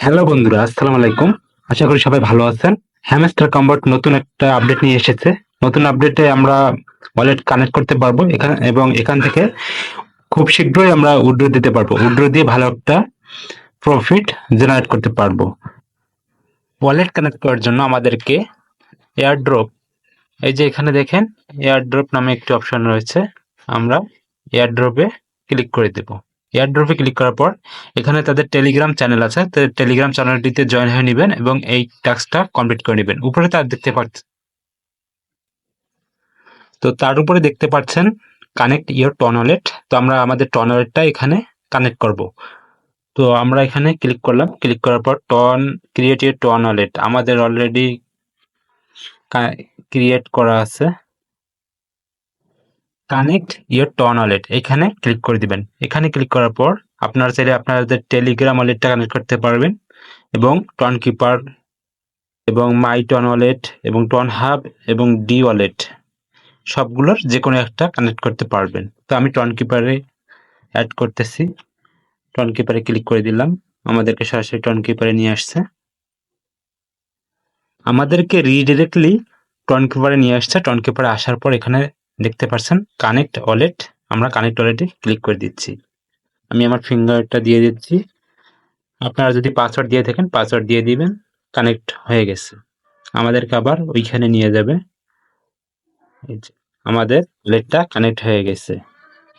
Hello বন্ধুরা, আসসালামু আলাইকুম। আশা করি সবাই ভালো আছেন। হ্যামস্টার কম্বট নতুন একটা আপডেট নিয়ে এসেছে। নতুন আপডেটে আমরা ওয়ালেট কানেক্ট করতে পারবো এখানে, এবং এখান থেকে খুব শীঘ্রই আমরা উইথড্র দিতে পারবো। উইথড্র দিয়ে ভালো একটা প্রফিট জেনারেট করতে পারবো। ওয়ালেট কানেক্ট করার জন্য আমাদেরকে এয়ারড্রপ, এই যে এখানে দেখেন এয়ারড্রপ নামে একটি অপশন রয়েছে, আমরা এয়ারড্রপে ক্লিক করে দেব। এয়ারড্রপে ক্লিক করার পর এখানে তাদের টেলিগ্রাম চ্যানেল আছে, তো টেলিগ্রাম চ্যানেলটিতে জয়েন হয়ে নেবেন এবং এই টাস্কটা কমপ্লিট করে নেবেন। উপরে তার দেখতে পাচ্ছেন, তো তার উপরে দেখতে পাচ্ছেন কানেক্ট ইওর টন ওয়ালেট। তো আমরা আমাদের টন ওয়ালেটটা এখানে কানেক্ট করব। তো আমরা এখানে ক্লিক করলাম, ক্লিক করার পর TON create your TON wallet আমাদের অলরেডি ক্রিয়েট করা আছে। কানেক্ট ইওর টন ওয়ালেট এখানে ক্লিক করে দিবেন। এখানে ক্লিক করার পর আপনারা চাইলে আপনাদের টেলিগ্রাম ওয়ালেটটা কানেক্ট করতে পারবেন, এবং টন কিপার এবং মাই টন ওয়ালেট এবং টন হাব এবং ডি ওয়ালেট সবগুলোর যে কোনো একটা কানেক্ট করতে পারবেন। তো আমি টন কিপারে অ্যাড করতেছি। টন কিপারে ক্লিক করে দিলাম, আমাদেরকে সরাসরি টন কিপারে নিয়ে আসছে। আমাদেরকে রিডিরেক্টলি টন কিপারে নিয়ে আসছে। টন কিপারে আসার পর এখানে দেখতে পাচ্ছেন কানেক্ট ওয়ালেট, আমরা কানেক্ট ওয়ালেটে ক্লিক করে দিচ্ছি। আমি আমার ফিঙ্গারটা দিয়ে দিচ্ছি। আপনারা যদি পাসওয়ার্ড দিয়ে থাকেন পাসওয়ার্ড দিয়ে দিবেন। কানেক্ট হয়ে গেছে, আমাদেরকে আবার ওইখানে নিয়ে যাবে। এই যে আমাদের ওয়ালেটটা কানেক্ট হয়ে গেছে,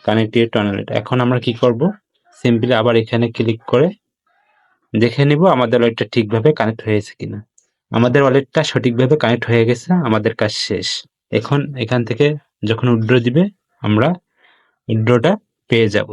কানেক্টেড টন ওয়ালেট। এখন আমরা কি করব, সিম্পলি আবার এখানে ক্লিক করে দেখে নিব আমাদের ওয়ালেটটা ঠিকভাবে কানেক্ট হয়েছে কিনা। আমাদের ওয়ালেটটা সঠিকভাবে কানেক্ট হয়ে গেছে, আমাদের কাজ শেষ। এখন এখান থেকে যখন উইথড্র দিবে আমরা উইথড্রটা পেয়ে যাব।